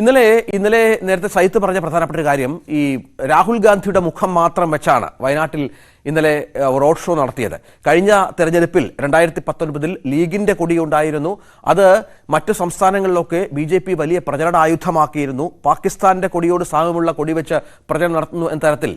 ഇന്നലെ നേരത്തെ സൈത്ത് പറഞ്ഞ പ്രധാനപ്പെട്ട ഒരു കാര്യം, ഈ രാഹുൽ ഗാന്ധിയുടെ മുഖം മാത്രം വെച്ചാണ് വയനാട്ടിൽ ഇന്നലെ റോഡ് ഷോ നടത്തിയത്. കഴിഞ്ഞ തെരഞ്ഞെടുപ്പിൽ 2019 ലീഗിന്റെ കൊടിയുണ്ടായിരുന്നു. അത് മറ്റു സംസ്ഥാനങ്ങളിലൊക്കെ BJP വലിയ പ്രചരണായുധമാക്കിയിരുന്നു. പാകിസ്ഥാന്റെ കൊടിയോട് സാമ്യമുള്ള കൊടി വെച്ച് പ്രചരണം നടത്തുന്നു എന്ന തരത്തിൽ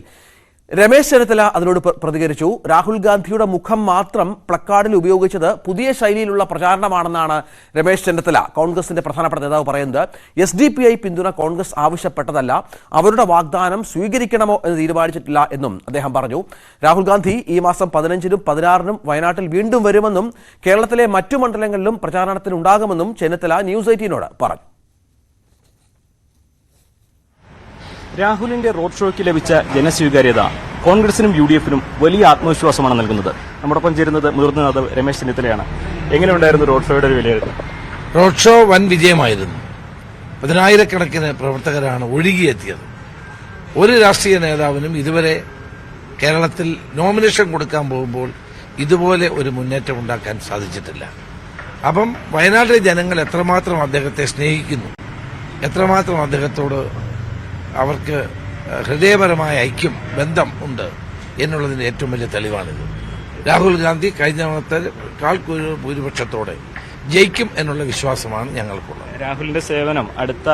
രമേശ് ചെന്നിത്തല അതിനോട് പ്രതികരിച്ചു. രാഹുൽ ഗാന്ധിയുടെ മുഖം മാത്രം പ്ലക്കാർഡിൽ ഉപയോഗിച്ചത് പുതിയ ശൈലിയിലുള്ള പ്രചാരണമാണെന്നാണ് രമേശ് ചെന്നിത്തല, കോൺഗ്രസിന്റെ പ്രധാനപ്പെട്ട നേതാവ്, പറയുന്നത്. SDPI പിന്തുണ കോൺഗ്രസ് ആവശ്യപ്പെട്ടതല്ല, അവരുടെ വാഗ്ദാനം സ്വീകരിക്കണമോ എന്ന് തീരുമാനിച്ചിട്ടില്ല എന്നും അദ്ദേഹം പറഞ്ഞു. രാഹുൽ ഗാന്ധി ഈ മാസം 15-നും 16-നും വയനാട്ടിൽ വീണ്ടും വരുമെന്നും കേരളത്തിലെ മറ്റു മണ്ഡലങ്ങളിലും പ്രചാരണത്തിനുണ്ടാകുമെന്നും ചെന്നിത്തല ന്യൂസ് 18നോട് പറഞ്ഞു. രാഹുലിന്റെ റോഡ് ഷോയ്ക്ക് ലഭിച്ച ജനസ്വീകാര്യത കോൺഗ്രസിനും UDF-നും വലിയ ആത്മവിശ്വാസമാണ് നൽകുന്നത്. നമ്മോടൊപ്പം ചേരുന്നത് മുതിർന്ന നേതാവ് രമേശ് ചെന്നിത്തലയാണ്. എങ്ങനെയുണ്ടായിരുന്നു റോഡ് ഷോയുടെ ഒരു വിലയിരുത്തൽ? റോഡ് ഷോ വൻ വിജയമായിരുന്നു. 10,000-കണക്കിന് പ്രവർത്തകരാണ് ഒഴുകിയെത്തിയത്. ഒരു രാഷ്ട്രീയ നേതാവിനും ഇതുവരെ കേരളത്തിൽ നോമിനേഷൻ കൊടുക്കാൻ പോകുമ്പോൾ ഇതുപോലെ ഒരു മുന്നേറ്റം ഉണ്ടാക്കാൻ സാധിച്ചിട്ടില്ല. അപ്പം വയനാട്ടിലെ ജനങ്ങൾ എത്രമാത്രം അദ്ദേഹത്തെ സ്നേഹിക്കുന്നു, എത്രമാത്രം അദ്ദേഹത്തോട് അവർക്ക് ഹൃദയപരമായ ഐക്യം, ബന്ധം ഉണ്ട് എന്നുള്ളതിന്റെ ഏറ്റവും വലിയ തെളിവാണിത്. രാഹുൽ ഗാന്ധി കഴിഞ്ഞ തവണത്തേക്കാൾ ഭൂരിപക്ഷത്തോടെ ജയിക്കും എന്നുള്ള വിശ്വാസമാണ് ഞങ്ങൾക്കുള്ളത്. രാഹുലിന്റെ സേവനം അടുത്ത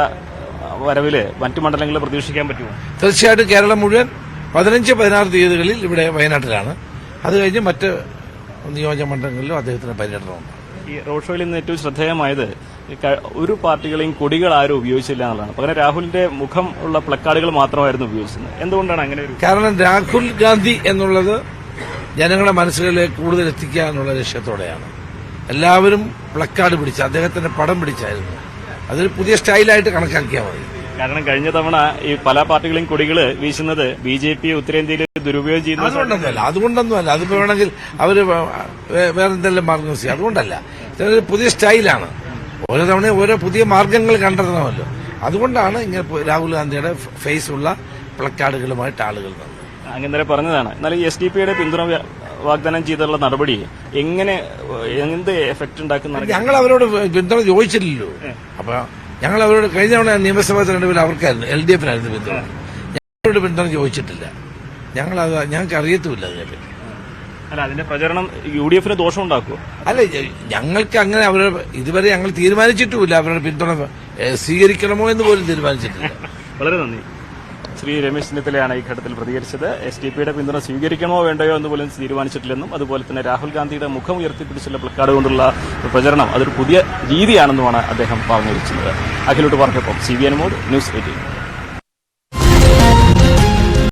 വരവില് മറ്റു മണ്ഡലങ്ങളിൽ പ്രതീക്ഷിക്കാൻ പറ്റുമോ? തീർച്ചയായിട്ടും കേരളം മുഴുവൻ 15-16 തീയതികളിൽ ഇവിടെ വയനാട്ടിലാണ്. അത് കഴിഞ്ഞ് മറ്റ് നിയോജക മണ്ഡലങ്ങളിലും അദ്ദേഹത്തിന് പര്യടനമുണ്ട്. ഈ റോഡ് ഷോയിൽ നിന്ന് ഏറ്റവും ശ്രദ്ധേയമായത് ഒരു പാർട്ടികളെയും കൊടികൾ ആരും ഉപയോഗിച്ചില്ല എന്നുള്ളതാണ്. പകരം രാഹുലിന്റെ മുഖം ഉള്ള പ്ലക്കാർഡുകൾ മാത്രമായിരുന്നു ഉപയോഗിച്ചത്. എന്തുകൊണ്ടാണ് അങ്ങനെ ഒരു? കാരണം രാഹുൽ ഗാന്ധി എന്നുള്ളത് ജനങ്ങളുടെ മനസ്സുകളിലേക്ക് കൂടുതൽ എത്തിക്കുക എന്നുള്ള ലക്ഷ്യത്തോടെയാണ്. എല്ലാവരും പ്ലക്കാർഡ് പിടിച്ച് അദ്ദേഹത്തിന്റെ പടം പിടിച്ചായിരുന്നു. അതൊരു പുതിയ സ്റ്റൈലായിട്ട് കണക്കാക്കിയാൽ മതി. കാരണം കഴിഞ്ഞ തവണ ഈ പല പാർട്ടികളെയും കൊടികൾ വീശുന്നത് BJP ഉത്തരേന്ത്യയിൽ ദുരുപയോഗം ചെയ്യുന്നത് അതുകൊണ്ടൊന്നുമല്ല. അതിപ്പോ വേണമെങ്കിൽ അവര് വേറെന്തെല്ലാം മാർഗം ചെയ്യും, അതുകൊണ്ടല്ല. ഇതൊരു പുതിയ സ്റ്റൈലാണ്. ഓരോ തവണയും ഓരോ പുതിയ മാർഗങ്ങൾ കണ്ടെത്തണമല്ലോ. അതുകൊണ്ടാണ് ഇങ്ങനെ രാഹുൽ ഗാന്ധിയുടെ ഫേസ് ഉള്ള പ്ലക്കാർഡുകളുമായിട്ട് ആളുകൾ വന്നത്. അങ്ങനെ പറഞ്ഞതാണ്. എന്നാലും SDPയുടെ പിന്തുണ വാഗ്ദാനം ചെയ്തുള്ള നടപടി എന്ത് എഫക്ട് ഉണ്ടാക്കുന്ന? ഞങ്ങൾ അവരോട് പിന്തുണ ചോദിച്ചില്ലല്ലോ. അപ്പൊ ഞങ്ങൾ അവരോട് കഴിഞ്ഞ തവണ നിയമസഭാ തെരഞ്ഞെടുപ്പിൽ അവർക്കായിരുന്നു, LDF-നായിരുന്നു പിന്തുണ. ഞങ്ങളോട് പിന്തുണ ചോദിച്ചിട്ടില്ല. ഞങ്ങൾക്ക് അറിയത്തുമില്ല അതിനെപ്പറ്റി. അല്ല, അതിന്റെ പ്രചരണം UDF-ന് ദോഷം ഉണ്ടാക്കുമോ? അല്ല, ഞങ്ങൾക്ക് അങ്ങനെ ഇതുവരെ ഞങ്ങൾ തീരുമാനിച്ചിട്ടുമില്ല. അവരുടെ പിന്തുണ സ്വീകരിക്കണമോ എന്ന് പോലും തീരുമാനിച്ചിട്ടില്ല. വളരെ നന്ദി. ശ്രീ രമേശ് ചെന്നിത്തലയാണ് ഈ ഘട്ടത്തിൽ പ്രതികരിച്ചത്. SDPയുടെ പിന്തുണ സ്വീകരിക്കണമോ വേണ്ടയോ എന്ന് പോലും തീരുമാനിച്ചിട്ടില്ലെന്നും അതുപോലെ തന്നെ രാഹുൽ ഗാന്ധിയുടെ മുഖം ഉയർത്തിപ്പിടിച്ചുള്ള പ്ലക്കാർഡ് കൊണ്ടുള്ള പ്രചരണം അതൊരു പുതിയ രീതിയാണെന്നുമാണ് അദ്ദേഹം പറഞ്ഞു വെച്ചത്. അഖിലോട്ട് പറഞ്ഞപ്പം CVN മോഡ്, ന്യൂസ് 18.